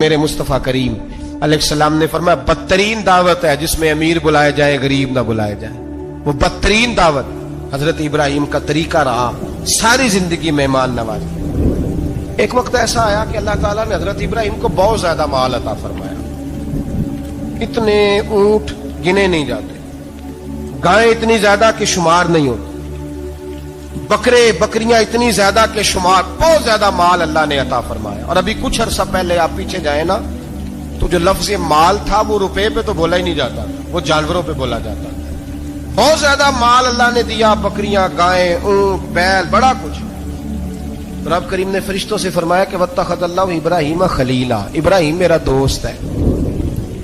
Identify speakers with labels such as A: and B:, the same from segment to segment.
A: میرے مصطفیٰ کریم علیہ السلام نے فرمایا بدترین دعوت ہے جس میں امیر بلائے جائے غریب نہ بلائے جائے، وہ بدترین دعوت حضرت ابراہیم کا طریقہ رہا ساری زندگی مہمان نوازی۔ ایک وقت ایسا آیا کہ اللہ تعالیٰ نے حضرت ابراہیم کو بہت زیادہ مال عطا فرمایا، اتنے اونٹ گنے نہیں جاتے، گائیں اتنی زیادہ کہ شمار نہیں ہوتی، بکرے بکریاں اتنی زیادہ کہ شمار، بہت زیادہ مال اللہ نے عطا فرمایا۔ اور ابھی کچھ عرصہ پہلے آپ پیچھے جائیں نا تو جو لفظ مال تھا وہ روپے پہ تو بولا ہی نہیں جاتا تھا، وہ جانوروں پہ بولا جاتا تھا۔ بہت زیادہ مال اللہ نے دیا، بکریاں گائیں اونٹ بیل بڑا کچھ۔ رب کریم نے فرشتوں سے فرمایا کہ واتخذ اللہ ابراہیم خلیلا، ابراہیم میرا دوست ہے۔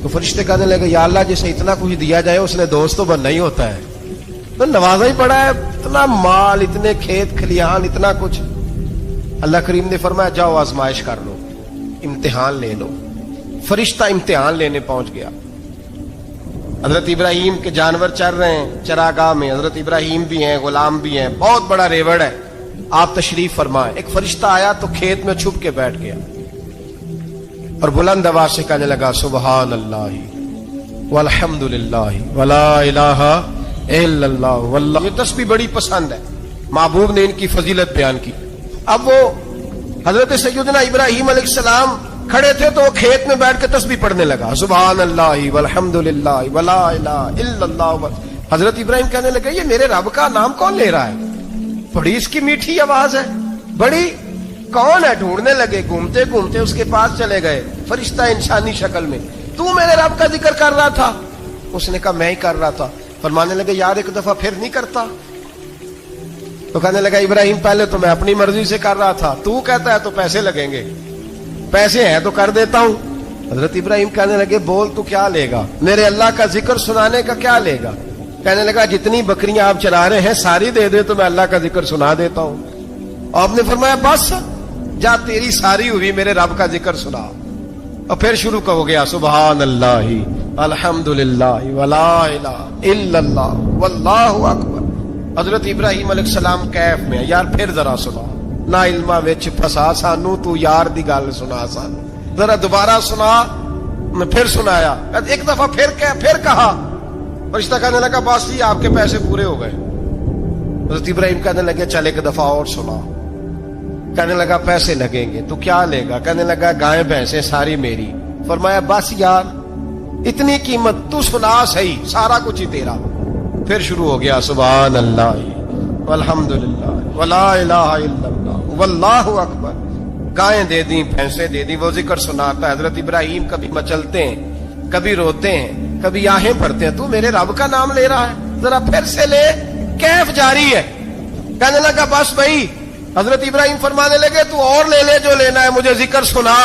A: تو فرشتے کہنے لگے یا اللہ جسے اتنا کچھ دیا جائے اس نے دوست تو بننا ہی ہوتا ہے، تو نوازا ہی پڑا ہے، اتنا مال اتنے کھیت کھلیان اتنا کچھ۔ اللہ کریم نے فرمایا جاؤ آزمائش کر لو، امتحان لے لو۔ فرشتہ امتحان لینے پہنچ گیا۔ حضرت ابراہیم کے جانور چر رہے ہیں چراگاہ میں، حضرت ابراہیم بھی ہیں غلام بھی ہیں، بہت بڑا ریوڑ ہے، آپ تشریف فرمائیں۔ ایک فرشتہ آیا تو کھیت میں چھپ کے بیٹھ گیا اور بلند آواز سے کہنے لگا سبحان اللہ والحمد للہ ولا الہ الا اللہ واللہ۔ یہ تسبیح بڑی پسند ہے، محبوب نے ان کی فضیلت بیان کی۔ اب وہ حضرت سیدنا ابراہیم علیہ السلام کھڑے تھے تو وہ کھیت میں بیٹھ کے تسبیح پڑھنے لگا سبحان اللہ والحمد للہ ولا الہ الا اللہ۔ حضرت ابراہیم کہنے لگے یہ میرے رب کا نام کون لے رہا ہے، بڑی اس کی میٹھی آواز ہے، بڑی کون ہے؟ ڈھونڈنے لگے، گھومتے گھومتے اس کے پاس چلے گئے، فرشتہ انسانی شکل میں، تو میرے رب کا ذکر کر رہا تھا؟ اس نے کہا میں ہی کر رہا تھا۔ فرمانے لگے یار ایک دفعہ پھر نہیں کرتا؟ تو کہنے لگا ابراہیم پہلے تو میں اپنی مرضی سے کر رہا تھا، تو کہتا ہے تو پیسے لگیں گے، پیسے ہیں تو کر دیتا ہوں۔ حضرت ابراہیم کہنے لگے بول تو کیا لے گا، میرے اللہ کا ذکر سنانے کا کیا لے گا؟ کہنے لگا جتنی بکریاں آپ چرا رہے ہیں ساری دے دے تو میں اللہ کا ذکر سنا دیتا ہوں۔ آپ نے فرمایا بس جا تیری ساری ہوئی میرے رب کا ذکر سنا۔ اور پھر شروع ہو گیا سبحان اللہ الحمد للہ ولا الہ الا اللہ واللہ اکبر۔ حضرت ابراہیم علیہ السلام کیف میں یار پھر ذرا سنا، نا علما وچ پھسا سانو تو یار دی گل سنا سانو، ذرا دوبارہ سنا۔ میں پھر سنایا، ایک دفعہ پھر کہا، فرشتہ کہنے لگا بس جی آپ کے پیسے پورے ہو گئے۔ حضرت ابراہیم کہنے لگے چل ایک دفعہ اور سنا۔ کہنے لگا پیسے لگیں گے، تو کیا لے گا؟ کہنے لگا گائیں بھینسیں ساری میری۔ فرمایا بس یار اتنی قیمت، تو سنا صحیح، سارا کچھ ہی تیرا۔ پھر شروع ہو گیا سبحان اللہ والحمد للہ ولا الہ الا اللہ واللہ اکبر۔ گائیں دے دیں بھینسیں دے دیں، وہ ذکر سناتا ہے۔ حضرت ابراہیم کبھی مچلتے ہیں، کبھی روتے ہیں، کبھی آہیں پڑھتے ہیں، تو میرے رب کا نام لے رہا ہے، ذرا پھر سے لے۔ کیف جاری ہے۔ کہنے لگا بس بھائی۔ حضرت ابراہیم فرمانے لگے تو اور لے لے جو لینا ہے، مجھے ذکر سنا۔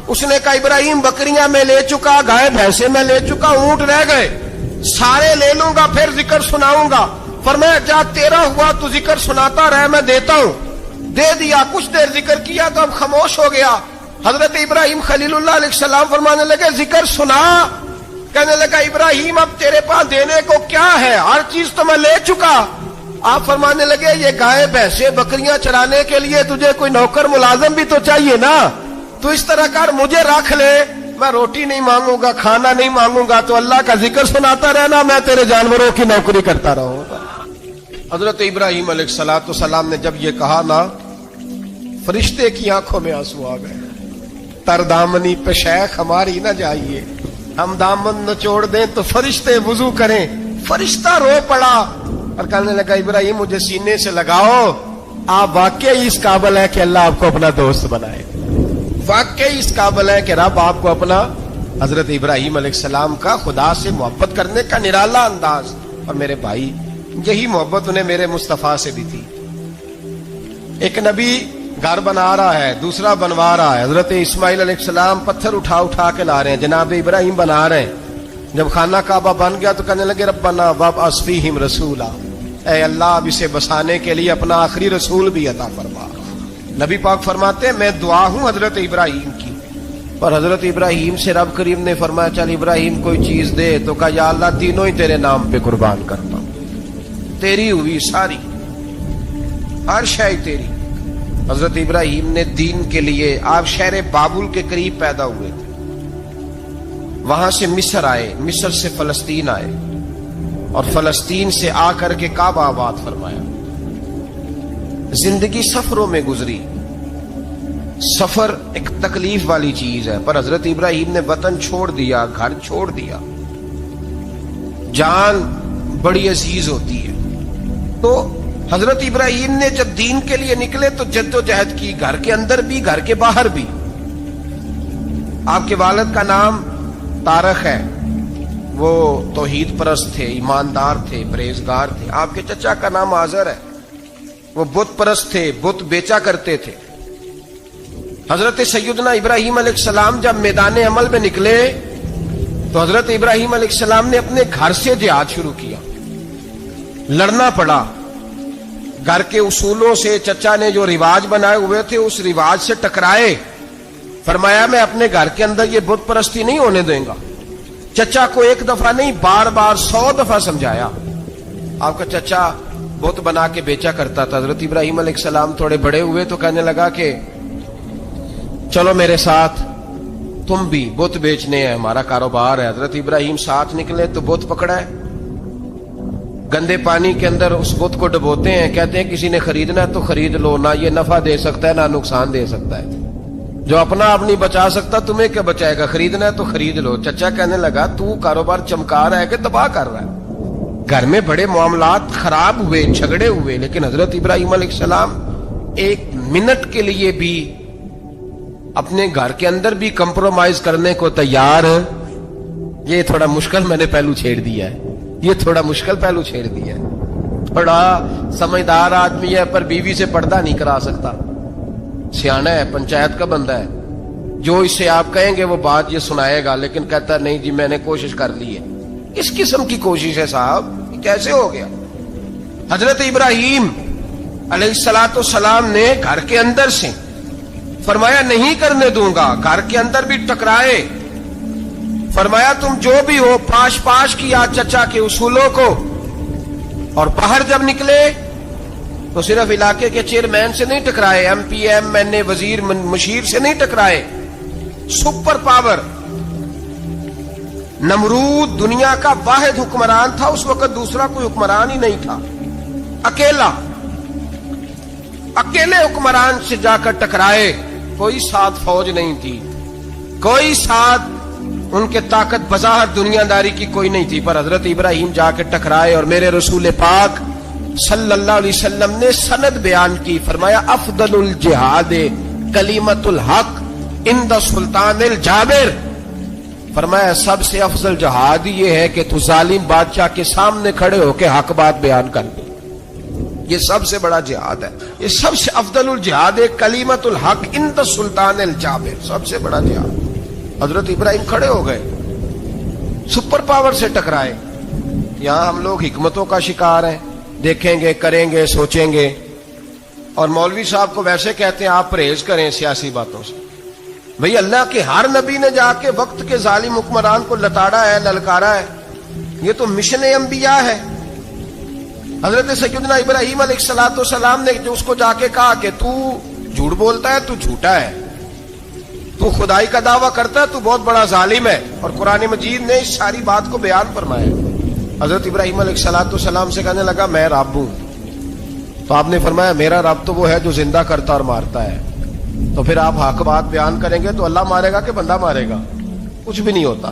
A: اس نے کہا ابراہیم بکریاں میں لے چکا، گائے بھینسیں میں لے چکا، اونٹ رہ گئے، سارے لے لوں گا پھر ذکر سناؤں گا۔ فرمایا جا تیرا ہوا تو ذکر سناتا رہ، میں دیتا ہوں۔ دے دیا، کچھ دیر ذکر کیا تو اب خاموش ہو گیا۔ حضرت ابراہیم خلیل اللہ علیہ السلام فرمانے لگے ذکر سنا۔ کہنے لگا ابراہیم اب تیرے پاس دینے کو کیا ہے، ہر چیز تو میں لے چکا۔ آپ فرمانے لگے یہ گائے بھینسیں بکریاں چرانے کے لیے تجھے کوئی نوکر ملازم بھی تو چاہیے نا، تو اس طرح کر مجھے رکھ لے، میں روٹی نہیں مانگوں گا، کھانا نہیں مانگوں گا، تو اللہ کا ذکر سناتا رہنا، میں تیرے جانوروں کی نوکری کرتا رہوں گا۔ حضرت ابراہیم علیہ السلام نے جب یہ کہا نا، فرشتے کی آنکھوں میں آنسو آ گئے۔ تر دامنی پہ شیخ ہماری نہ جائیے، ہم دامن نہ چھوڑ دیں تو فرشتے وضو کریں۔ فرشتہ رو پڑا اور کہنے لگا ابراہیم مجھے سینے سے لگاؤ، آپ واقعی اس قابل ہے کہ اللہ آپ کو اپنا دوست بنائے، واقعی اس قابل ہے کہ رب آپ کو اپنا۔ حضرت ابراہیم علیہ السلام کا خدا سے محبت کرنے کا نرالا انداز۔ اور میرے بھائی یہی محبت انہیں میرے مصطفیٰ سے بھی تھی۔ ایک نبی گھر بنا رہا ہے، دوسرا بنوا رہا ہے۔ حضرت اسماعیل علیہ السلام پتھر اٹھا کے لا رہے ہیں، جناب ابراہیم بنا رہے ہیں۔ جب خانہ کعبہ بن گیا تو کہنے لگے ربنا وابعث فیہم رسولا، اے اللہ اب اسے بسانے کے لیے اپنا آخری رسول بھی عطا فرما۔ نبی پاک فرماتے ہیں میں دعا ہوں حضرت ابراہیم کی، اور حضرت ابراہیم سے رب کریم نے فرمایا چل ابراہیم کوئی چیز دے، تو کہا یا اللہ تینوں ہی تیرے نام پہ قربان کرتا ہوں، تیری ہوئی ساری، ہر شے تیری۔ حضرت ابراہیم نے دین کے لیے، آپ شہر بابل کے قریب پیدا ہوئے تھے، وہاں سے مصر آئے، مصر سے فلسطین آئے، اور فلسطین سے آ کر کے کعبہ آباد فرمایا۔ زندگی سفروں میں گزری۔ سفر ایک تکلیف والی چیز ہے، پر حضرت ابراہیم نے وطن چھوڑ دیا، گھر چھوڑ دیا۔ جان بڑی عزیز ہوتی ہے، تو حضرت ابراہیم نے جب دین کے لیے نکلے تو جد و جہد کی، گھر کے اندر بھی گھر کے باہر بھی۔ آپ کے والد کا نام طارق ہے، وہ توحید پرست تھے، ایماندار تھے، پرہیزگار تھے۔ آپ کے چچا کا نام آزر ہے، وہ بت پرست تھے، بت بیچا کرتے تھے۔ حضرت سیدنا ابراہیم علیہ السلام جب میدان عمل میں نکلے تو حضرت ابراہیم علیہ السلام نے اپنے گھر سے جہاد شروع کیا۔ لڑنا پڑا، گھر کے اصولوں سے، چچا نے جو رواج بنائے ہوئے تھے اس رواج سے ٹکرائے۔ فرمایا میں اپنے گھر کے اندر یہ بت پرستی نہیں ہونے دیں گا۔ چچا کو ایک دفعہ نہیں، بار بار 100 دفعہ سمجھایا۔ آپ کا چچا بت بنا کے بیچا کرتا تھا۔ حضرت ابراہیم علیہ السلام تھوڑے بڑے ہوئے تو کہنے لگا کہ چلو میرے ساتھ، تم بھی بت بیچنے ہیں، ہمارا کاروبار ہے۔ حضرت ابراہیم ساتھ نکلے تو بت پکڑا ہے، گندے پانی کے اندر اس بت کو ڈبوتے ہیں، کہتے ہیں کسی نے خریدنا ہے تو خرید لو، نہ یہ نفع دے سکتا ہے نہ نقصان دے سکتا ہے، جو اپنا آپ نہیں بچا سکتا تمہیں کیا بچائے گا، خریدنا ہے تو خرید لو۔ چچا کہنے لگا تو کاروبار چمکا رہا ہے کہ تباہ کر رہا ہے۔ گھر میں بڑے معاملات خراب ہوئے، جھگڑے ہوئے، لیکن حضرت ابراہیم علیہ السلام ایک منٹ کے لیے بھی اپنے گھر کے اندر بھی کمپرومائز کرنے کو تیار۔ یہ تھوڑا مشکل میں نے پہلو چھیڑ دیا ہے، یہ تھوڑا مشکل پہلو چھیڑ دیا ہے۔ تھوڑا سمجھدار آدمی ہے پر بیوی سے پردہ نہیں کرا سکتا، سیانا ہے، پنچایت کا بندہ ہے، جو اس سے آپ کہیں گے وہ بات یہ سنائے گا، لیکن کہتا نہیں جی میں نے کوشش کر لی ہے۔ کس قسم کی کوشش ہے صاحب، یہ کیسے ہو گیا؟ حضرت ابراہیم علیہ السلام نے گھر کے اندر سے فرمایا نہیں کرنے دوں گا، گھر کے اندر بھی ٹکرائے۔ فرمایا تم جو بھی ہو، پاش پاش کیا چچا کے اصولوں کو، اور باہر جب نکلے تو صرف علاقے کے چیئرمین سے نہیں ٹکرائے، ایم پی ایم این اے وزیر مشیر سے نہیں ٹکرائے، سپر پاور نمرود دنیا کا واحد حکمران تھا اس وقت، دوسرا کوئی حکمران ہی نہیں تھا، اکیلے حکمران سے جا کر ٹکرائے۔ کوئی ساتھ فوج نہیں تھی، کوئی ساتھ ان کے طاقت بظاہر دنیا داری کی کوئی نہیں تھی، پر حضرت ابراہیم جا کے ٹکرائے۔ اور میرے رسول پاک صلی اللہ علیہ وسلم نے سند بیان کی، فرمایا افضل الجہاد کلمۃ الحق عند سلطان الجابر۔ فرمایا سب سے افضل جہاد یہ ہے کہ تو ظالم بادشاہ کے سامنے کھڑے ہو کے حق بات بیان کر دے، یہ سب سے بڑا جہاد ہے، یہ سب سے افضل الجہاد کلمۃ الحق عند سلطان الجابر، سب سے بڑا جہاد۔ حضرت ابراہیم کھڑے ہو گئے، سپر پاور سے ٹکرائے۔ یہاں ہم لوگ حکمتوں کا شکار ہیں، دیکھیں گے، کریں گے، سوچیں گے، اور مولوی صاحب کو ویسے کہتے ہیں آپ پرہیز کریں سیاسی باتوں سے۔ بھئی اللہ کے ہر نبی نے جا کے وقت کے ظالم حکمران کو لتاڑا ہے، للکارا ہے، یہ تو مشن انبیاء ہے۔ حضرت سیدنا ابراہیم علیہ السلام نے جو اس کو جا کے کہا کہ تو جھوٹ بولتا ہے، تو جھوٹا ہے، تو خدائی کا دعویٰ کرتا ہے، تو بہت بڑا ظالم ہے، اور قرآن مجید نے اس ساری بات کو بیان فرمایا۔ حضرت ابراہیم علیہ السلام سے کہنے لگا میں رب ہوں، تو آپ نے فرمایا میرا رب تو وہ ہے جو زندہ کرتا اور مارتا ہے، تو پھر آپ حق بات بیان کریں گے تو اللہ مارے گا کہ بندہ مارے گا؟ کچھ بھی نہیں ہوتا،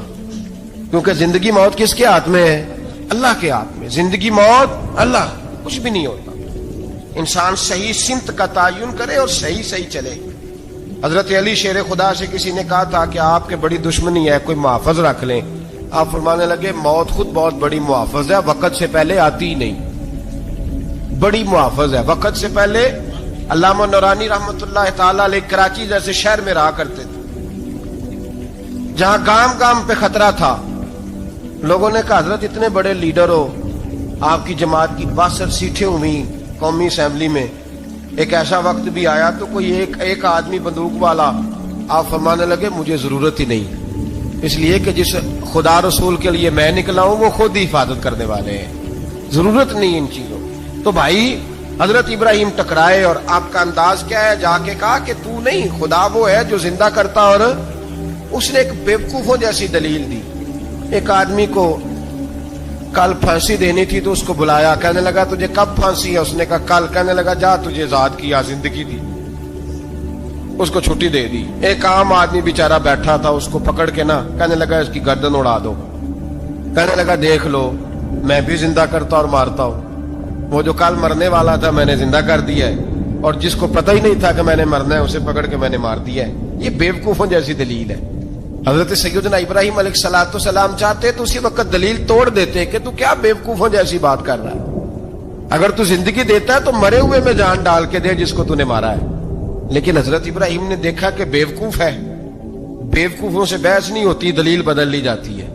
A: کیونکہ زندگی موت کس کے ہاتھ میں ہے؟ اللہ کے ہاتھ میں۔ زندگی موت اللہ، کچھ بھی نہیں ہوتا۔ انسان صحیح سمت کا تعین کرے اور صحیح چلے۔ حضرت علی شیر خدا سے کسی نے کہا تھا کہ آپ کے بڑی دشمنی ہے، کوئی محافظ رکھ لیں۔ آپ فرمانے لگے موت خود بہت بڑی محافظ ہے، وقت سے پہلے آتی ہی نہیں، بڑی محافظ ہے وقت سے پہلے۔ علامہ نورانی رحمت اللہ تعالی علیہ کراچی جیسے شہر میں رہا کرتے تھے، جہاں گام گام پہ خطرہ تھا۔ لوگوں نے کہا حضرت اتنے بڑے لیڈر ہو، آپ کی جماعت کی 62 سیٹیں ہوئی قومی اسمبلی میں، ایک ایسا وقت بھی آیا تو کوئی ایک آدمی بندوق والا۔ آپ فرمانے لگے مجھے ضرورت ہی نہیں، اس لیے کہ جس خدا رسول کے لیے میں نکلا ہوں وہ خود ہی حفاظت کرنے والے ہیں، ضرورت نہیں ان چیزوں۔ تو بھائی حضرت ابراہیم ٹکرائے، اور آپ کا انداز کیا ہے؟ جا کے کہا کہ تو نہیں، خدا وہ ہے جو زندہ کرتا اور اس نے ایک بیوقوفوں جیسی دلیل دی. ایک آدمی کو کل پھانسی دینی تھی تو اس کو بلایا, کہنے لگا تجھے کب پھانسی ہے؟ اس نے کہا کل. کہنے لگا جا تجھے آزاد کیا, زندگی دی, اس کو چھٹی دے دی. ایک عام آدمی بیچارہ بیٹھا تھا, اس کو پکڑ کے نا کہنے لگا اس کی گردن اڑا دو. کہنے لگا دیکھ لو میں بھی زندہ کرتا اور مارتا ہوں, وہ جو کل مرنے والا تھا میں نے زندہ کر دیا ہے, اور جس کو پتہ ہی نہیں تھا کہ میں نے مرنا ہے اسے پکڑ کے میں نے مار دیا ہے. یہ بیوقوفوں جیسی دلیل ہے. حضرت سیدنا ابراہیم علیہ الصلوۃ والسلام چاہتے تو اسی وقت دلیل توڑ دیتے کہ تو کیا بیوقوفوں جیسی بات کر رہا ہے, اگر تو زندگی دیتا ہے تو مرے ہوئے میں جان ڈال کے دے جس کو تو نے مارا ہے. لیکن حضرت ابراہیم نے دیکھا کہ بیوقوف ہے, بیوقوفوں سے بحث نہیں ہوتی, دلیل بدل لی جاتی ہے,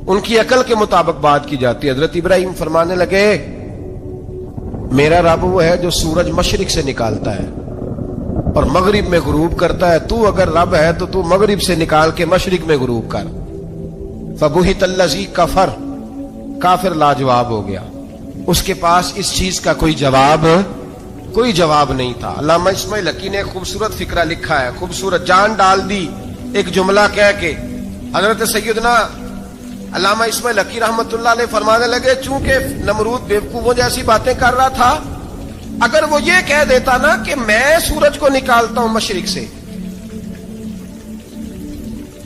A: ان کی عقل کے مطابق بات کی جاتی ہے. حضرت ابراہیم فرمانے لگے میرا رب وہ ہے جو سورج مشرق سے نکالتا ہے اور مغرب میں غروب کرتا ہے. تو اگر رب ہے تو مغرب سے نکال کے مشرق میں غروب کر. فبہت الذی کفر, کافر لاجواب ہو گیا, اس کے پاس اس چیز کا کوئی جواب نہیں تھا. علامہ اسماعیل حقی نے خوبصورت فقرہ لکھا ہے, خوبصورت, جان ڈال دی ایک جملہ کہہ کے. حضرت سیدنا علامہ اسماعیل حقی رحمت اللہ علیہ فرمانے لگے چونکہ نمرود بیوقوفوں جیسی باتیں کر رہا تھا, اگر وہ یہ کہہ دیتا نا کہ میں سورج کو نکالتا ہوں مشرق سے,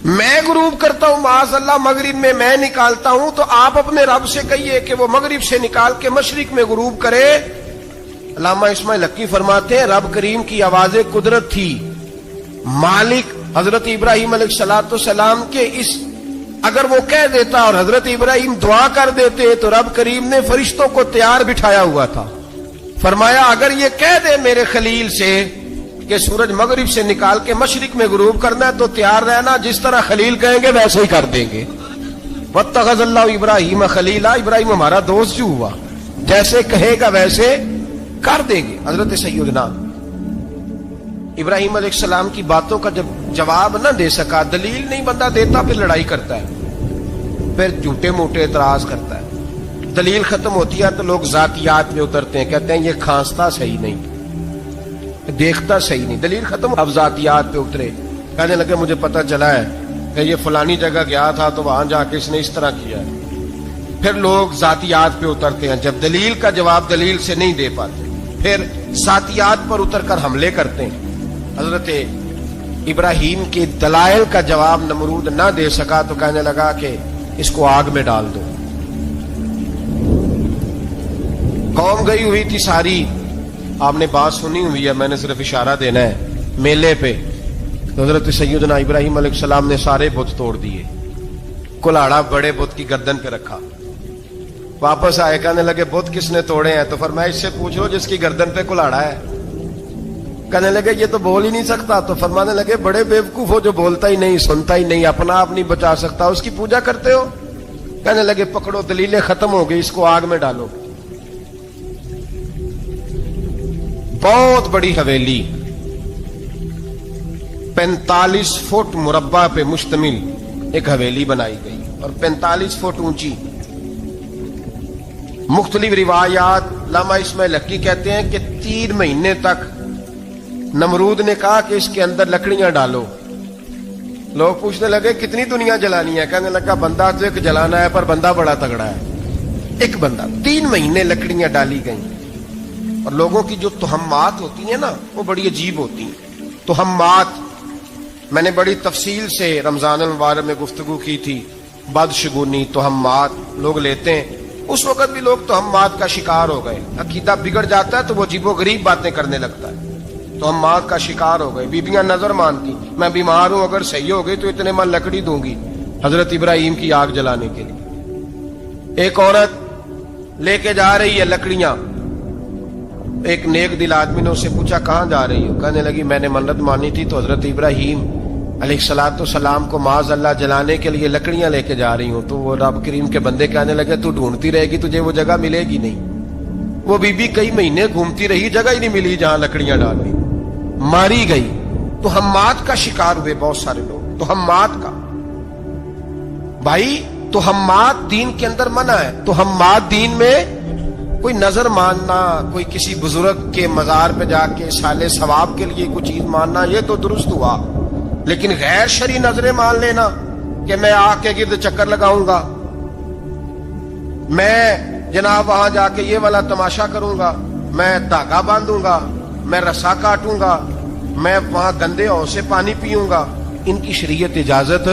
A: میں غروب کرتا ہوں معاذ اللہ مغرب میں نکالتا ہوں, تو آپ اپنے رب سے کہیے کہ وہ مغرب سے نکال کے مشرق میں غروب کرے. علامہ اسماعیل حقی فرماتے ہیں رب کریم کی آواز قدرت تھی, مالک حضرت ابراہیم علیہ الصلوۃ والسلام کے اس, اگر وہ کہہ دیتا اور حضرت ابراہیم دعا کر دیتے تو رب کریم نے فرشتوں کو تیار بٹھایا ہوا تھا. فرمایا اگر یہ کہہ دے میرے خلیل سے کہ سورج مغرب سے نکال کے مشرق میں غروب کرنا ہے تو تیار رہنا, جس طرح خلیل کہیں گے ویسے ہی کر دیں گے. واتخذ اللہ ابراہیم خلیلا, ابراہیم ہمارا دوست جو ہوا, جیسے کہے گا ویسے کر دیں گے. حضرت سیدنا ابراہیم علیہ السلام کی باتوں کا جب جواب نہ دے سکا, دلیل نہیں بندہ دیتا, پھر لڑائی کرتا ہے, پھر جھوٹے موٹے اعتراض کرتا ہے. دلیل ختم ہوتی ہے تو لوگ ذاتیات میں اترتے ہیں, کہتے ہیں یہ کھانستا صحیح نہیں, دیکھتا صحیح نہیں. دلیل ختم, اب ذاتیات پہ اترے, کہنے لگے مجھے پتہ چلا ہے کہ یہ فلانی جگہ گیا تھا تو وہاں جا کے اس نے اس طرح کیا ہے. پھر لوگ ذاتیات پہ اترتے ہیں, جب دلیل کا جواب دلیل سے نہیں دے پاتے پھر ذاتیات پر اتر کر حملے کرتے ہیں. حضرت ابراہیم کے دلائل کا جواب نمرود نہ دے سکا تو کہنے لگا کہ اس کو آگ میں ڈال دو. قوم گئی ہوئی تھی ساری, آپ نے بات سنی ہوئی ہے, میں نے صرف اشارہ دینا ہے, میلے پہ. تو حضرت سیدنا ابراہیم علیہ السلام نے سارے بت توڑ دیے, کلاڑا بڑے بت کی گردن پہ رکھا. واپس آئے, کہنے لگے بت کس نے توڑے ہیں؟ تو فرمایا اس سے پوچھو جس کی گردن پہ کلاڑا ہے. کہنے لگے یہ تو بول ہی نہیں سکتا. تو فرمانے لگے بڑے بیوقوف ہو, جو بولتا ہی نہیں, سنتا ہی نہیں, اپنا آپ نہیں بچا سکتا, اس کی پوجا کرتے ہو. کہنے لگے پکڑو, دلیلیں ختم ہو گئی, اس کو آگ میں ڈالو. بہت بڑی حویلی 45 فٹ مربع پہ مشتمل ایک حویلی بنائی گئی اور 45 فٹ اونچی. مختلف روایات, علامہ اسماعیل حقی کہتے ہیں کہ 3 مہینے تک نمرود نے کہا کہ اس کے اندر لکڑیاں ڈالو. لوگ پوچھنے لگے کتنی دنیا جلانی ہے؟ کہنے لگا بندہ تو ایک جلانا ہے, پر بندہ بڑا تگڑا ہے, ایک بندہ. 3 مہینے لکڑیاں ڈالی گئیں. اور لوگوں کی جو تہمات ہوتی ہیں نا وہ بڑی عجیب ہوتی ہیں. تہمات میں نے بڑی تفصیل سے رمضان المبارک میں گفتگو کی تھی. بدشگونی, تہمات لوگ لیتے ہیں. اس وقت بھی لوگ تہمات کا شکار ہو گئے. عقیدہ بگڑ جاتا ہے تو وہ عجیب و غریب باتیں کرنے لگتا ہے. تہمات کا شکار ہو گئے. بیبیاں نظر مانتی, میں بیمار ہوں, اگر صحیح ہو گئی تو اتنے من لکڑی دوں گی حضرت ابراہیم کی آگ جلانے کے لیے. ایک عورت لے کے جا رہی ہے لکڑیاں. ایک نیک دل آدمی نے اس سے پوچھا کہاں جا رہی ہو؟ کہنے لگی میں نے منت مانی تھی تو حضرت ابراہیم علیہ الصلوۃ والسلام کو معاذ اللہ جلانے کے لیے لکڑیاں لے کے جا رہی ہوں. تو وہ رب کریم کے بندے کہنے لگے تو ڈھونڈتی رہے گی, تجھے وہ جگہ ملے گی نہیں. وہ بی بی کئی مہینے گھومتی رہی, جگہ ہی نہیں ملی جہاں لکڑیاں ڈالنی, ماری گئی. تہمات کا شکار ہوئے بہت سارے لوگ. تہمات کا بھائی, تہمات دین کے اندر منع ہے. تہمات دین میں کوئی نظر ماننا, کوئی کسی بزرگ کے مزار پہ جا کے سالے ثواب کے لیے کوئی چیز ماننا, یہ تو درست ہوا. لیکن غیر شرعی نظریں مان لینا کہ میں آگ کے گرد چکر لگاؤں گا، میں جناب وہاں جا کے یہ والا تماشا کروں گا، میں دھاگا باندھوں گا، میں رسا کاٹوں گا، میں وہاں گندے ہو سے پانی پیوں گا، ان کی شریعت اجازت؟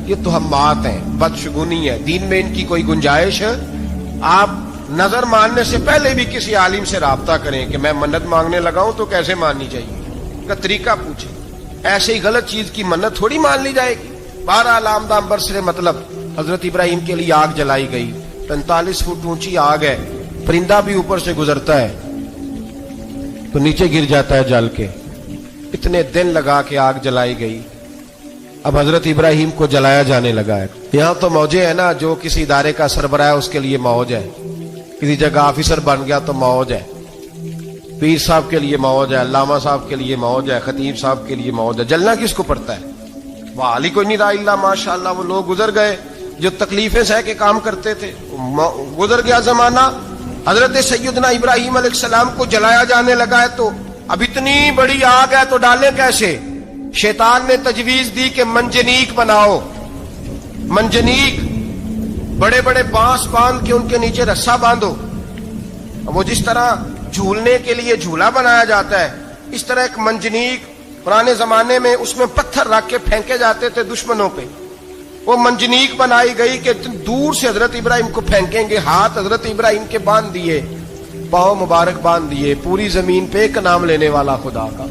A: یہ توہمات ہیں، بدشگونی ہے، دین میں ان کی کوئی گنجائش؟ آپ نظر ماننے سے پہلے بھی کسی عالم سے رابطہ کریں کہ میں منت مانگنے لگاؤں تو کیسے ماننی چاہیے کا طریقہ پوچھیں، ایسے ہی غلط چیز کی منت تھوڑی مان لی جائے گی۔ بہرحال آمدہ برسر مطلب حضرت ابراہیم کے لیے آگ جلائی گئی، 45 فٹ اونچی آگ ہے، پرندہ بھی اوپر سے گزرتا ہے تو نیچے گر جاتا ہے جل کے، اتنے دن لگا کے آگ جلائی گئی۔ اب حضرت ابراہیم کو جلایا جانے لگا ہے۔ یہاں تو موجیں ہیں نا، جو کسی ادارے کا سربراہ ہے اس کے لیے موج ہے، کسی جگہ آفیسر بن گیا تو موج ہے، پیر صاحب کے لیے موج ہے، علامہ صاحب کے لیے موج ہے، خطیب صاحب کے لیے موج ہے۔ جلنا کس کو پڑتا ہے؟ وہ علی کوئی نہیں رہا اللہ، ماشاءاللہ وہ لوگ گزر گئے جو تکلیفیں سہ کے کام کرتے تھے، گزر گیا زمانہ۔ حضرت سیدنا ابراہیم علیہ السلام کو جلایا جانے لگا ہے تو اب اتنی بڑی آگ ہے تو ڈالیں کیسے؟ شیطان نے تجویز دی کہ منجنیق بناؤ، منجنیق، بڑے بڑے بانس باندھ کے ان کے نیچے رسا باندھو۔ وہ جس طرح جھولنے کے لیے جھولا بنایا جاتا ہے، اس طرح ایک منجنیق پرانے زمانے میں اس میں پتھر رکھ کے پھینکے جاتے تھے دشمنوں پہ، وہ منجنیق بنائی گئی کہ دور سے حضرت ابراہیم کو پھینکیں گے۔ ہاتھ حضرت ابراہیم کے باندھ دیے، پاؤں مبارک باندھ دیے، پوری زمین پہ ایک نام لینے والا خدا کا،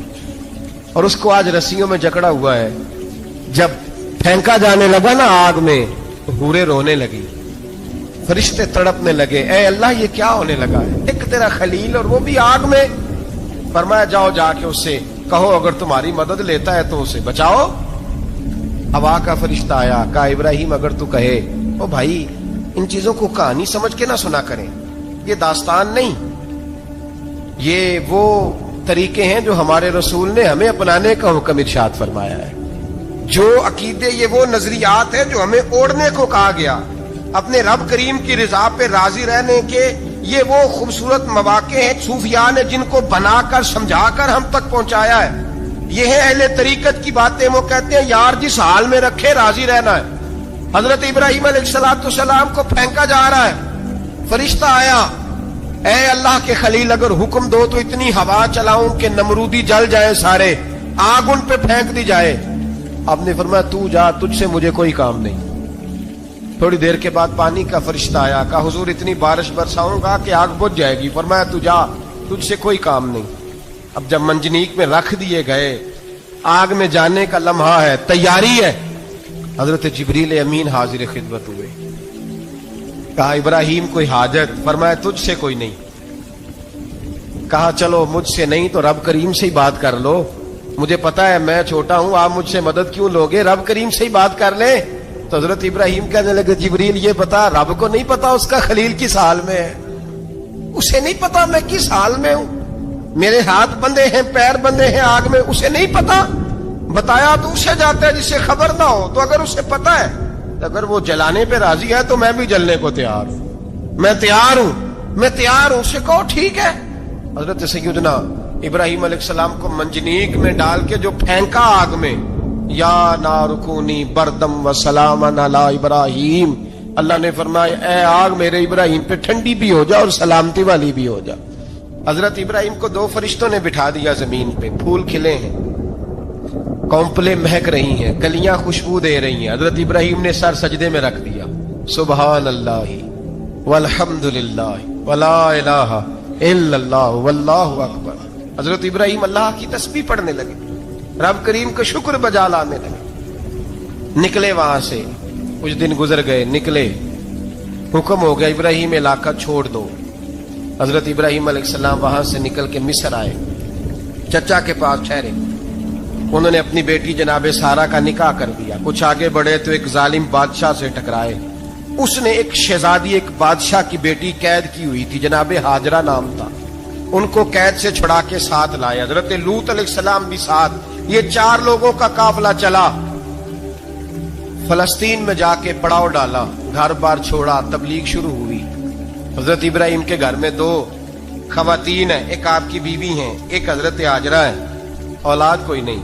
A: اور اس کو آج رسیوں میں جکڑا ہوا ہے۔ جب پھینکا جانے لگا نا آگ میں تو حوریں رونے لگی، فرشتے تڑپنے لگے، اے اللہ یہ کیا ہونے لگا ہے؟ ایک تیرا خلیل اور وہ بھی آگ میں۔ فرمایا جاؤ جا کے اس سے کہو اگر تمہاری مدد لیتا ہے تو اسے بچاؤ۔ ہوا کا فرشتہ آیا، کہا ابراہیم اگر تو کہے، او بھائی ان چیزوں کو کہانی سمجھ کے نہ سنا کریں، یہ داستان نہیں، یہ وہ طریقے ہیں جو ہمارے رسول نے ہمیں اپنانے کا حکم ارشاد فرمایا ہے، جو عقیدے، یہ وہ نظریات ہیں جو ہمیں اوڑھنے کو کہا گیا، اپنے رب کریم کی رضا پہ راضی رہنے کے یہ وہ خوبصورت مواقع ہیں صوفیاء نے جن کو بنا کر سمجھا کر ہم تک پہنچایا ہے۔ یہ ہے اہل طریقت کی باتیں، وہ کہتے ہیں یار جس حال میں رکھے راضی رہنا ہے۔ حضرت ابراہیم علیہ السلام کو پھینکا جا رہا ہے، فرشتہ آیا، اے اللہ کے خلیل اگر حکم دو تو اتنی ہوا چلاؤں کہ نمرودی جل جائے سارے، آگ ان پہ پھینک دی جائے۔ آپ نے فرمایا تو جا، تجھ سے مجھے کوئی کام نہیں۔ تھوڑی دیر کے بعد پانی کا فرشتہ آیا، کہا حضور اتنی بارش برساؤں گا کہ آگ بجھ جائے گی۔ فرمایا تو جا، تجھ سے کوئی کام نہیں۔ اب جب منجنیق میں رکھ دیے گئے، آگ میں جانے کا لمحہ ہے، تیاری ہے، حضرت جبریل امین حاضر خدمت ہوئے، کہا ابراہیم کوئی حاجت؟ فرمایا تجھ سے کوئی نہیں۔ کہا چلو مجھ سے نہیں تو رب کریم سے ہی بات کر لو، مجھے پتا ہے میں چھوٹا ہوں، آپ مجھ سے مدد کیوں لوگے، رب کریم سے ہی بات کر لیں۔ تو حضرت ابراہیم کہنے لگے جبریل یہ بتا، رب کو نہیں پتا اس کا خلیل کس حال میں ہے، اسے نہیں پتا میں کس حال میں ہوں، میرے ہاتھ بندھے ہیں، پیر بندھے ہیں آگ میں، اسے نہیں پتا، بتایا تو اسے جاتا ہے جس سے خبر نہ ہو۔ تو اگر اسے پتا ہے، اگر وہ جلانے پہ راضی ہے تو میں بھی جلنے کو تیار ہوں، میں تیار ہوں، میں تیار ہوں، اسے کہو ٹھیک ہے۔ حضرت سیدنا ابراہیم علیہ السلام کو منجنیق میں ڈال کے جو پھینکا آگ میں، یا نار کونی بردم و سلاما علی ابراہیم، اللہ نے فرمایا اے آگ میرے ابراہیم پہ ٹھنڈی بھی ہو جا اور سلامتی والی بھی ہو جا۔ حضرت ابراہیم کو دو فرشتوں نے بٹھا دیا زمین پہ، پھول کھلے ہیں، کونپلیں مہک رہی ہیں، کلیاں خوشبو دے رہی ہیں، حضرت ابراہیم نے سر سجدے میں رکھ دیا، سبحان اللہ والحمد للہ ولا الہ الا اللہ واللہ اکبر۔ حضرت ابراہیم اللہ کی تسبیح پڑھنے لگے، رب کریم کا شکر بجا لانے لگے۔ نکلے وہاں سے، کچھ دن گزر گئے، نکلے، حکم ہو گیا ابراہیم علاقہ چھوڑ دو۔ حضرت ابراہیم علیہ السلام وہاں سے نکل کے مصر آئے، چچا کے پاس ٹھہرے، انہوں نے اپنی بیٹی جناب سارہ کا نکاح کر دیا۔ کچھ آگے بڑھے تو ایک ظالم بادشاہ سے ٹکرائے، اس نے ایک شہزادی، ایک بادشاہ کی بیٹی قید کی ہوئی تھی، جناب ہاجرہ نام تھا، ان کو قید سے چھڑا کے ساتھ لائے۔ حضرت لوط علیہ السلام بھی ساتھ، یہ 4 لوگوں کا قافلہ چلا، فلسطین میں جا کے پڑاؤ ڈالا، گھر بار چھوڑا، تبلیغ شروع ہوئی۔ حضرت ابراہیم کے گھر میں 2 خواتین ہیں، ایک آپ کی بیوی ہیں، ایک حضرت ہاجرہ ہے، اولاد کوئی نہیں۔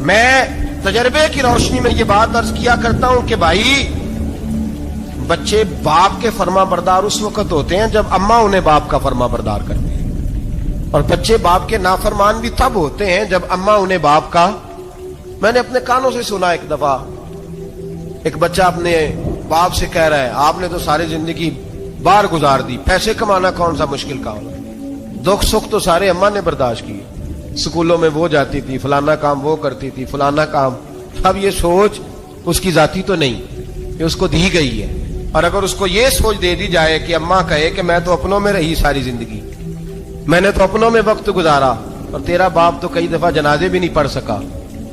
A: میں تجربے کی روشنی میں یہ بات عرض کیا کرتا ہوں کہ بھائی بچے باپ کے فرما بردار اس وقت ہوتے ہیں جب اماں انہیں باپ کا فرما بردار کرتے ہیں, اور بچے باپ کے نافرمان بھی تب ہوتے ہیں جب اماں انہیں باپ کا. میں نے اپنے کانوں سے سنا ایک دفعہ ایک بچہ اپنے باپ سے کہہ رہا ہے آپ نے تو ساری زندگی باہر گزار دی, پیسے کمانا کون سا مشکل کام ہے, دکھ سکھ تو سارے اماں نے برداشت کیے, اسکولوں میں وہ جاتی تھی, فلانا کام وہ کرتی تھی, فلانا کام. اب یہ سوچ اس کی ذاتی تو نہیں, یہ اس کو دی گئی ہے. اور اگر اس کو یہ سوچ دے دی جائے کہ اماں کہے کہ میں تو اپنوں میں رہی ساری زندگی, میں نے تو اپنوں میں وقت گزارا, اور تیرا باپ تو کئی دفعہ جنازے بھی نہیں پڑھ سکا,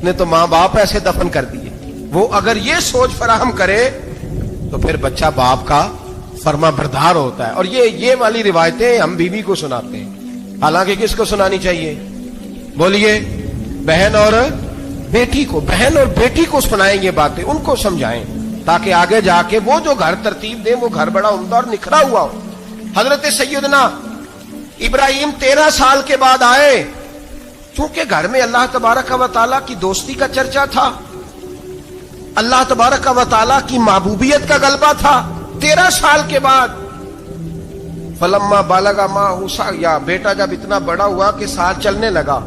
A: نے تو ماں باپ ایسے دفن کر دیے, وہ اگر یہ سوچ فراہم کرے تو پھر بچہ باپ کا فرما بردار ہوتا ہے. اور یہ والی روایتیں ہم بیوی کو سناتے ہیں, حالانکہ کس کو سنانی چاہیے بولیے؟ بہن اور بیٹی کو. بہن اور بیٹی کو سنائیں یہ باتیں, ان کو سمجھائیں تاکہ آگے جا کے وہ جو گھر ترتیب دیں وہ گھر بڑا عمدہ اور نکھرا ہوا ہو. حضرت سیدنا ابراہیم 13 سال کے بعد آئے, چونکہ گھر میں اللہ تبارک و تعالیٰ کی دوستی کا چرچا تھا, اللہ تبارک و تعالیٰ کی محبوبیت کا غلبہ تھا. 13 سال کے بعد فلما بالغ معہ سعیا, بیٹا جب اتنا بڑا ہوا کہ ساتھ چلنے لگا,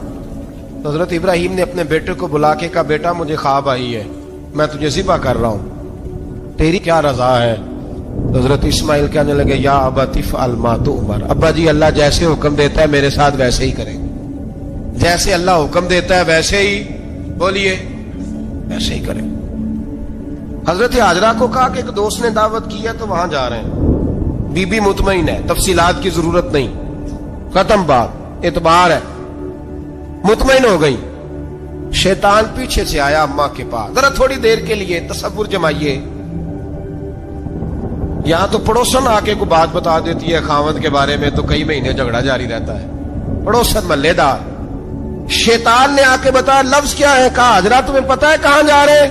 A: تو حضرت ابراہیم نے اپنے بیٹے کو بلا کے کہا بیٹا مجھے خواب آئی ہے, میں تجھے ذبح کر رہا ہوں, تیری کیا رضا ہے؟ تو حضرت اسماعیل کہنے لگے یا ابت افعل ما تؤمر, ابا جی اللہ جیسے حکم دیتا ہے میرے ساتھ ویسے ہی کریں, جیسے اللہ حکم دیتا ہے ویسے ہی بولیے ویسے ہی کریں. حضرت حاجرہ کو کہا کہ ایک دوست نے دعوت کی ہے تو وہاں جا رہے ہیں. بی بی مطمئن ہے, تفصیلات کی ضرورت نہیں, ختم بات, اعتبار ہے, مطمئن ہو گئی. شیطان پیچھے سے آیا اماں کے پاس, ذرا تھوڑی دیر کے لیے تصور جمائیے, یہاں تو پڑوسن آ کے کوئی بات بتا دیتی ہے خاوند کے بارے میں تو کئی مہینے جھگڑا جاری رہتا ہے, پڑوسن محلے دار. شیطان نے آ کے بتایا لفظ کیا ہے, کہا حاجرہ تمہیں پتا ہے کہاں جا رہے ہیں؟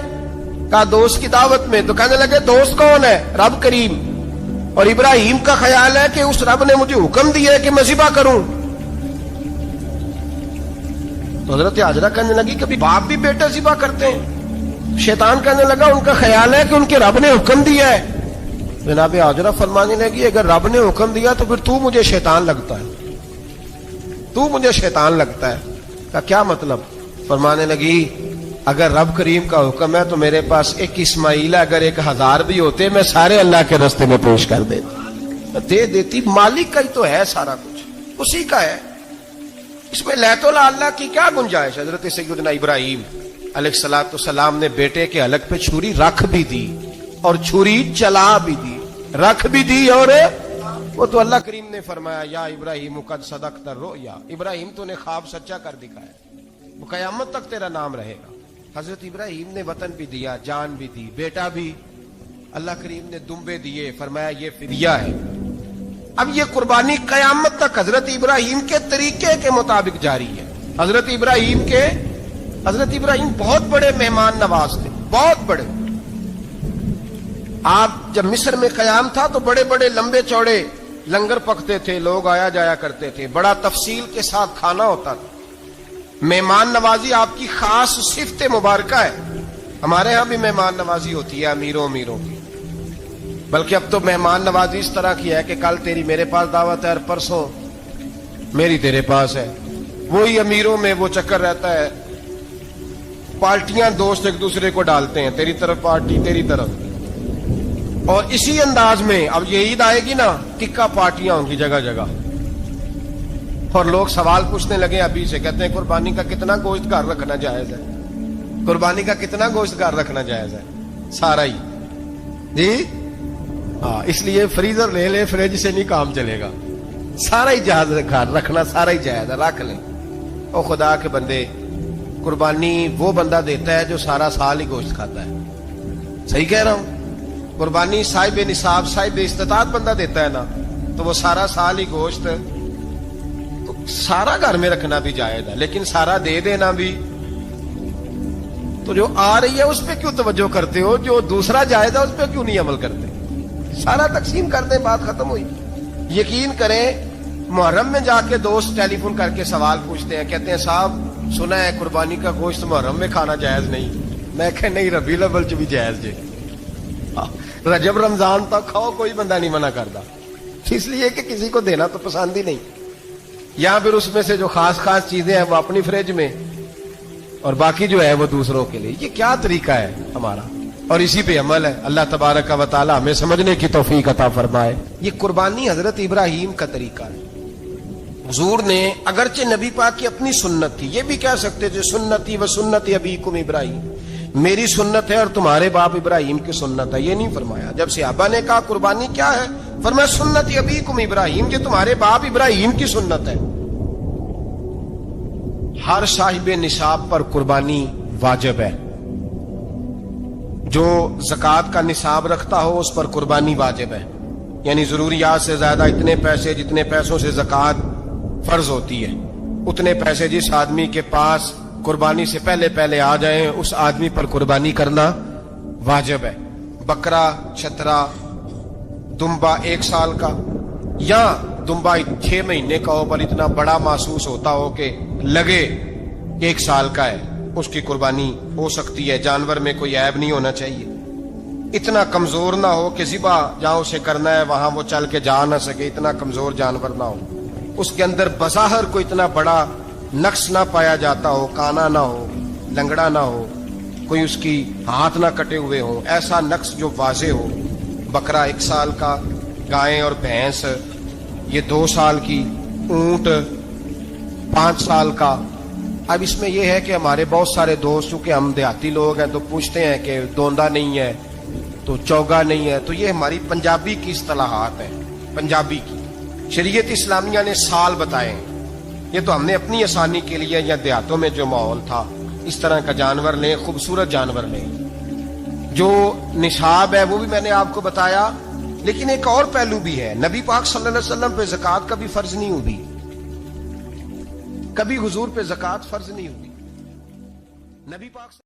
A: کہا دوست کی دعوت میں. تو کہنے لگے دوست کون ہے؟ رب کریم. اور ابراہیم کا خیال ہے کہ اس رب نے مجھے حکم دیا ہے کہ میں ذبح کروں. تو حضرت حاجرہ کہنے لگی کبھی باپ بھی بیٹا ذبح کرتے ہیں؟ شیطان کہنے لگا ان کا خیال ہے کہ ان کے رب نے حکم دیا ہے. جناب حاجرہ فرمانے لگی اگر رب نے حکم دیا تو پھر تو مجھے شیطان لگتا ہے, تو مجھے شیطان لگتا ہے. کا کیا مطلب؟ فرمانے لگی اگر رب کریم کا حکم ہے تو میرے پاس ایک اسماعیل ہے, اگر 1000 بھی ہوتے میں سارے اللہ کے راستے میں پیش کر دے دیتی. مالک کا ہی تو ہے سارا کچھ, اسی کا ہے, اس میں لیت اللہ کی کیا گنجائش؟ حضرت سیدنا ابراہیم علیہ الصلوۃ والسلام نے بیٹے کے حلق پہ چھری رکھ بھی دی اور چھری چلا بھی دی, رکھ بھی دی, اور وہ تو اللہ کریم نے فرمایا یا ابراہیم قد صدقت الرؤیا, ابراہیم تو نے خواب سچا کر دکھایا, وہ قیامت تک تیرا نام رہے گا. حضرت ابراہیم نے وطن بھی دیا, جان بھی دی, بیٹا بھی, اللہ کریم نے دمبے دیے, فرمایا یہ فدیہ ہے. اب یہ قربانی قیامت تک حضرت ابراہیم کے طریقے کے مطابق جاری ہے. حضرت ابراہیم بہت بڑے مہمان نواز تھے, بہت بڑے. آپ جب مصر میں قیام تھا تو بڑے بڑے لمبے چوڑے لنگر پکتے تھے, لوگ آیا جایا کرتے تھے, بڑا تفصیل کے ساتھ کھانا ہوتا تھا. مہمان نوازی آپ کی خاص صفت مبارکہ ہے. ہمارے ہاں بھی مہمان نوازی ہوتی ہے امیروں کی, بلکہ اب تو مہمان نوازی اس طرح کی ہے کہ کل تیری میرے پاس دعوت ہے اور پرسوں میری تیرے پاس ہے. وہی امیروں میں وہ چکر رہتا ہے, پارٹیاں دوست ایک دوسرے کو ڈالتے ہیں, تیری طرف پارٹی تیری طرف, اور اسی انداز میں اب یہ عید آئے گی نا ٹکا پارٹیاں ہوں گی جگہ جگہ, اور لوگ سوال پوچھنے لگے ابھی سے, کہتے ہیں قربانی کا کتنا گوشت گھر رکھنا جائز ہے, قربانی کا کتنا گوشت گھر رکھنا جائز ہے؟ سارا ہی جی, ہاں, اس لیے فریزر لے لے, فریج سے نہیں کام چلے گا, سارا ہی جائز گھر رکھنا, سارا ہی جائز ہے, رکھ لیں. او خدا کے بندے, قربانی وہ بندہ دیتا ہے جو سارا سال ہی گوشت کھاتا ہے. صحیح کہہ رہا ہوں؟ قربانی صاحب نصاب صاحب استطاعت بندہ دیتا ہے نا, تو وہ سارا سال ہی گوشت, تو سارا گھر میں رکھنا بھی جائز ہے, لیکن سارا دے دینا بھی. تو جو آ رہی ہے اس پہ کیوں توجہ کرتے ہو, جو دوسرا جائز ہے اس پہ کیوں نہیں عمل کرتے؟ سارا تقسیم کر دیں, بات ختم ہوئی. یقین کریں محرم میں جا کے دوست ٹیلی فون کر کے سوال پوچھتے ہیں, کہتے ہیں صاحب سنا ہے قربانی کا گوشت محرم میں کھانا جائز نہیں. میں کہ نہیں, ربیع الاول چ بھی جائز جے, رجب رمضان تک کھاؤ, کوئی بندہ نہیں منع کرتا, اس لیے کہ کسی کو دینا تو پسند ہی نہیں. یا پھر اس میں سے جو خاص خاص چیزیں ہیں وہ اپنی فریج میں, اور باقی جو ہے وہ دوسروں کے لیے. یہ کیا طریقہ ہے ہمارا, اور اسی پہ عمل ہے. اللہ تبارک و تعالی ہمیں سمجھنے کی توفیق عطا فرمائے. یہ قربانی حضرت ابراہیم کا طریقہ ہے. حضور نے اگرچہ نبی پاک کی اپنی سنت تھی, یہ بھی کہہ سکتے تھے سنتی و سنت ابیکم ابراہیم, میری سنت ہے اور تمہارے باپ ابراہیم کی سنت ہے. یہ نہیں فرمایا. جب صحابہ نے کہا قربانی کیا ہے, فرمایا سنت ابیکم ابراہیم, یہ تمہارے باپ ابراہیم کی سنت ہے. ہر صاحب نصاب پر قربانی واجب ہے. جو زکوٰۃ کا نصاب رکھتا ہو اس پر قربانی واجب ہے. یعنی ضروریات سے زیادہ اتنے پیسے, جتنے پیسوں سے زکوٰۃ فرض ہوتی ہے, اتنے پیسے جس آدمی کے پاس قربانی سے پہلے پہلے آ جائیں اس آدمی پر قربانی کرنا واجب ہے. بکرا, چھترا, دمبا 1 سال کا, یا دمبا 6 مہینے کا ہو پر اتنا بڑا محسوس ہوتا ہو کہ لگے 1 سال کا ہے, اس کی قربانی ہو سکتی ہے. جانور میں کوئی عیب نہیں ہونا چاہیے, اتنا کمزور نہ ہو کہ ذبح جہاں اسے کرنا ہے وہاں وہ چل کے جا نہ سکے, اتنا کمزور جانور نہ ہو, اس کے اندر بظاہر کوئی اتنا بڑا نقص نہ پایا جاتا ہو, کانا نہ ہو, لنگڑا نہ ہو, کوئی اس کی ہاتھ نہ کٹے ہوئے ہو, ایسا نقص جو واضح ہو. بکرا 1 سال کا, گائے اور بھینس یہ 2 سال کی, اونٹ 5 سال کا. اب اس میں یہ ہے کہ ہمارے بہت سارے دوست, چونکہ ہم دیہاتی لوگ ہیں, تو پوچھتے ہیں کہ دوندا نہیں ہے تو چوگا نہیں ہے. تو یہ ہماری پنجابی کی اصطلاحات ہیں, پنجابی کی. شریعت اسلامیہ نے سال بتائے ہیں, یہ تو ہم نے اپنی آسانی کے لیے, یا دیہاتوں میں جو ماحول تھا اس طرح کا جانور لیں, خوبصورت جانور لیں. جو نصاب ہے وہ بھی میں نے آپ کو بتایا, لیکن ایک اور پہلو بھی ہے. نبی پاک صلی اللہ علیہ وسلم پہ زکوٰۃ کا بھی فرض نہیں ہوئی, کبھی حضور پہ زکوٰۃ فرض نہیں ہوئی. نبی پاک